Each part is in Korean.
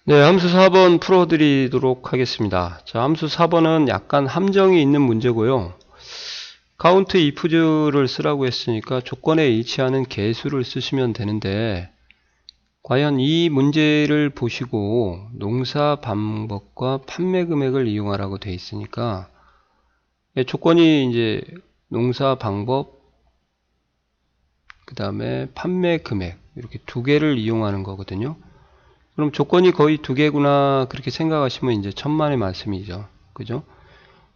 네, 함수 4번 풀어드리도록 하겠습니다. 자, 함수 4번은 약간 함정이 있는 문제고요. count ifs를 쓰라고 했으니까 조건에 일치하는 개수를 쓰시면 되는데, 과연 이 문제를 보시고 농사 방법과 판매 금액을 이용하라고 돼 있으니까, 조건이 이제 농사 방법, 그 다음에 판매 금액, 이렇게 두 개를 이용하는 거거든요. 그럼 조건이 거의 두 개구나 그렇게 생각하시면 이제 천만의 말씀이죠. 그죠?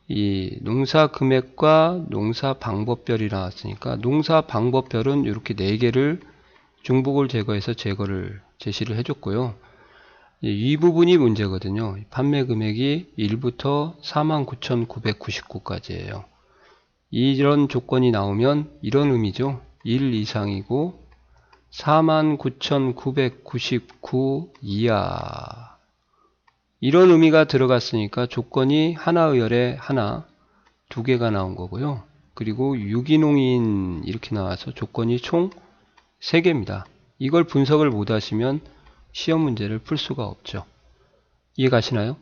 이 농사 금액과 농사 방법별이 나왔으니까 농사 방법별은 이렇게 네 개를 중복을 제거해서 제시를 해줬고요. 이 부분이 문제거든요. 판매 금액이 1부터 49,999까지예요. 이런 조건이 나오면 이런 의미죠. 1 이상이고 49,999 이하, 이런 의미가 들어갔으니까 조건이 하나 의열에 하나, 두 개가 나온 거고요. 그리고 유기농인 이렇게 나와서 조건이 총 3개입니다. 이걸 분석을 못 하시면 시험 문제를 풀 수가 없죠. 이해가시나요?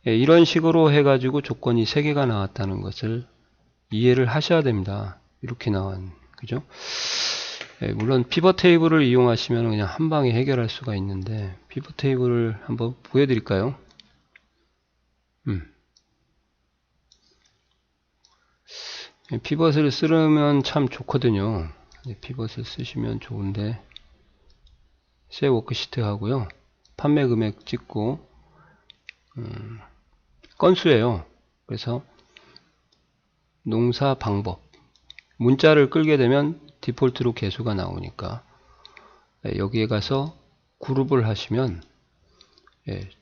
예, 이런 식으로 해가지고 조건이 3개가 나왔다는 것을 이해를 하셔야 됩니다. 이렇게 나온, 그죠? 예, 물론 피벗 테이블을 이용하시면 그냥 한 방에 해결할 수가 있는데, 피벗 테이블을 한번 보여드릴까요? 피벗을 쓰려면 참 좋거든요. 피벗을 쓰시면 좋은데, 새 워크시트 하고요. 판매 금액 찍고, 건수예요. 그래서 농사 방법, 문자를 끌게 되면 디폴트로 개수가 나오니까 여기에 가서 그룹을 하시면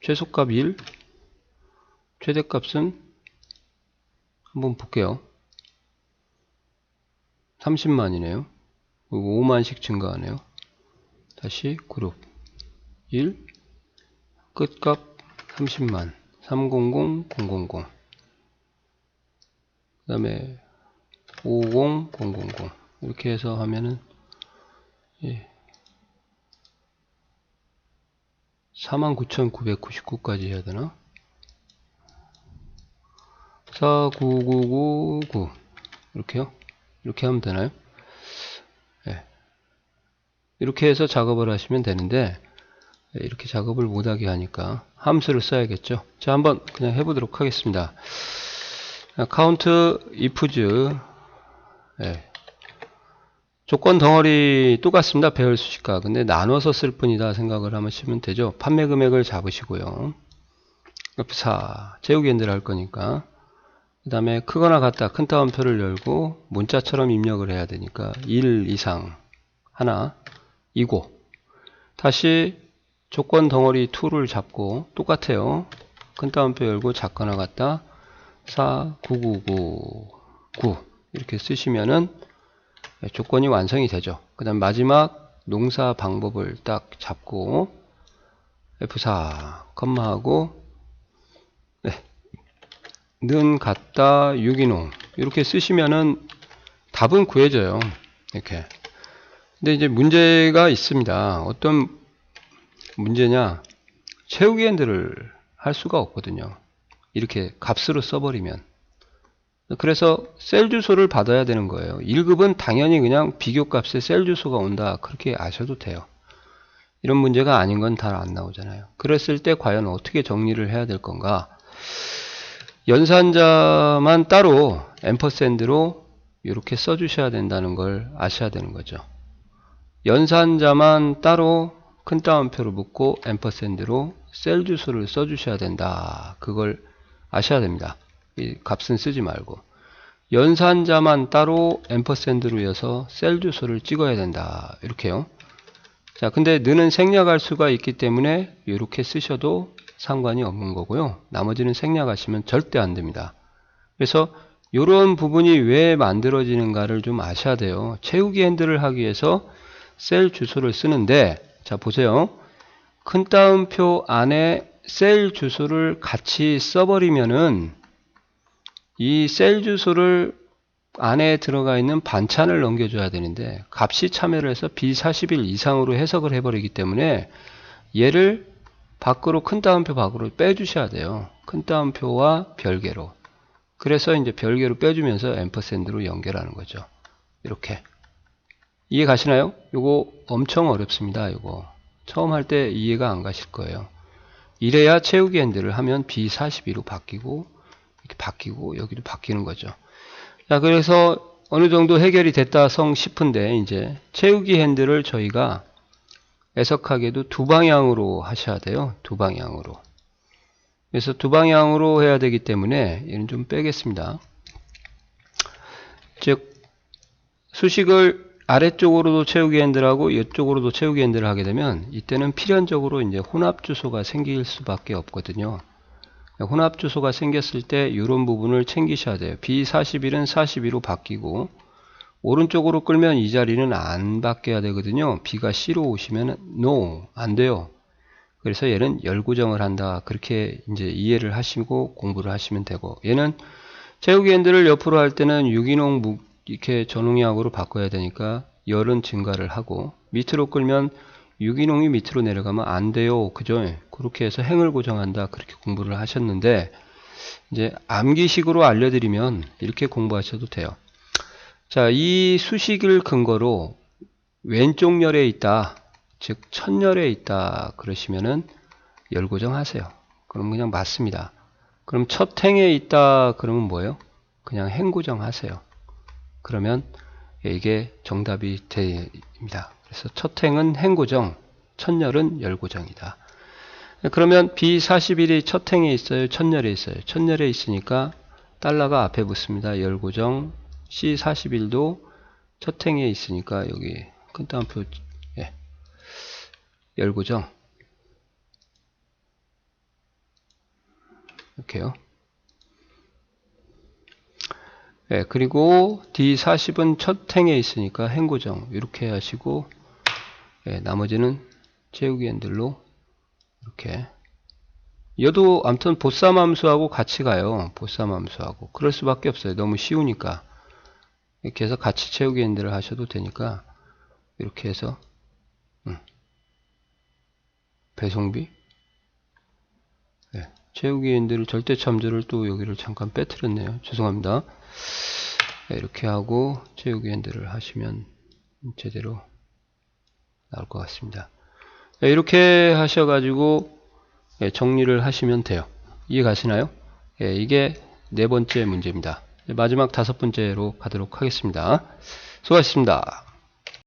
최소값 1, 최대값은 한번 볼게요. 30만이네요. 5만씩 증가하네요. 다시 그룹 1, 끝값 30만, 300, 000, 그 다음에 50, 000 이렇게 해서 하면은 49,999까지 해야 되나? 49999 이렇게요? 이렇게 하면 되나요? 네. 이렇게 해서 작업을 하시면 되는데, 이렇게 작업을 못하게 하니까 함수를 써야겠죠. 자, 한번 그냥 해보도록 하겠습니다. count ifs, 조건 덩어리 똑같습니다. 배열 수식과. 근데 나눠서 쓸 뿐이다 생각을 하시면 되죠. 판매 금액을 잡으시고요. F4 재우기 핸들 할 거니까, 그 다음에 크거나 같다 큰 따옴표를 열고 문자처럼 입력을 해야 되니까 1 이상 하나 이고, 다시 조건 덩어리 2를 잡고 똑같아요. 큰 따옴표 열고 작거나 같다 49999 이렇게 쓰시면은 조건이 완성이 되죠. 그 다음 마지막 농사 방법을 딱 잡고 F4 컴마하고 는 같다 유기농 이렇게 쓰시면은 답은 구해져요. 이렇게. 근데 이제 문제가 있습니다. 어떤 문제냐, 채우기 핸들을 할 수가 없거든요. 이렇게 값으로 써버리면. 그래서 셀 주소를 받아야 되는 거예요. 1급은 당연히 그냥 비교값에 셀 주소가 온다 그렇게 아셔도 돼요. 이런 문제가 아닌 건 다 안 나오잖아요. 그랬을 때 과연 어떻게 정리를 해야 될 건가. 연산자만 따로 앰퍼샌드로 이렇게 써주셔야 된다는 걸 아셔야 되는 거죠. 연산자만 따로 큰 따옴표로 묶고 앰퍼샌드로 셀 주소를 써주셔야 된다. 그걸 아셔야 됩니다. 이 값은 쓰지 말고. 연산자만 따로 앰퍼샌드로 이어서 셀 주소를 찍어야 된다. 이렇게요. 자, 근데 너는 생략할 수가 있기 때문에 이렇게 쓰셔도 상관이 없는 거고요. 나머지는 생략하시면 절대 안 됩니다. 그래서 이런 부분이 왜 만들어지는가를 좀 아셔야 돼요. 채우기 핸들을 하기 위해서 셀 주소를 쓰는데, 자 보세요. 큰 따옴표 안에 셀 주소를 같이 써버리면은 이 셀 주소를 안에 들어가 있는 반찬을 넘겨줘야 되는데 값이 참여를 해서 B41 이상으로 해석을 해버리기 때문에 얘를 밖으로 큰 따옴표 밖으로 빼주셔야 돼요. 큰 따옴표와 별개로. 그래서 이제 별개로 빼주면서 앰퍼샌드로 연결하는 거죠. 이렇게. 이해 가시나요? 요거 엄청 어렵습니다. 요거 처음 할 때 이해가 안 가실 거예요. 이래야 채우기 핸들을 하면 B42로 바뀌고 이렇게 바뀌고 여기도 바뀌는 거죠. 자, 그래서 어느 정도 해결이 됐다 싶은데 이제 채우기 핸들을 저희가 애석하게도 두 방향으로 하셔야 돼요. 두 방향으로. 그래서 두 방향으로 해야 되기 때문에 얘는 좀 빼겠습니다. 즉 수식을 아래쪽으로도 채우기 핸들하고 이쪽으로도 채우기 핸들을 하게 되면 이때는 필연적으로 이제 혼합 주소가 생길 수밖에 없거든요. 혼합 주소가 생겼을 때 이런 부분을 챙기셔야 돼요. B41은 42로 바뀌고 오른쪽으로 끌면 이 자리는 안 바뀌어야 되거든요. B가 C로 오시면 no, 안 돼요. 그래서 얘는 열고정을 한다. 그렇게 이제 이해를 하시고 공부를 하시면 되고, 얘는 채우기 핸들을 옆으로 할 때는 유기농 이렇게 전용약으로 바꿔야 되니까 열은 증가를 하고, 밑으로 끌면 유기농이 밑으로 내려가면 안 돼요. 그죠? 그렇게 해서 행을 고정한다. 그렇게 공부를 하셨는데, 이제 암기식으로 알려드리면 이렇게 공부하셔도 돼요. 자, 이 수식을 근거로 왼쪽 열에 있다, 즉 첫열에 있다 그러시면은 열 고정하세요. 그럼 그냥 맞습니다. 그럼 첫 행에 있다 그러면 뭐예요? 그냥 행 고정하세요. 그러면 이게 정답이 됩니다. 그래서 첫 행은 행 고정, 첫 열은 열 고정이다. 그러면 B41이 첫 행에 있어요? 첫 열에 있어요? 첫 열에 있으니까 달러가 앞에 붙습니다. 열 고정. C41도 첫 행에 있으니까 여기 큰 따옴표 열 고정. 이렇게요. 네, 그리고 D40은 첫 행에 있으니까 행 고정. 이렇게 하시고, 네, 나머지는 채우기 핸들로 이렇게. 얘도 아무튼 보쌈 함수하고 같이 가요. 보쌈 함수하고. 그럴 수밖에 없어요. 너무 쉬우니까. 이렇게 해서 같이 채우기 핸들을 하셔도 되니까, 이렇게 해서, 배송비. 네, 채우기 핸들을 절대참조를 또 여기를 잠깐 빼뜨렸네요. 죄송합니다. 네, 이렇게 하고 채우기 핸들을 하시면 제대로 나올 것 같습니다. 네, 이렇게 하셔가지고 정리를 하시면 돼요. 이해 가시나요? 네, 이게 네 번째 문제입니다. 마지막 다섯 번째로 가도록 하겠습니다. 수고하셨습니다.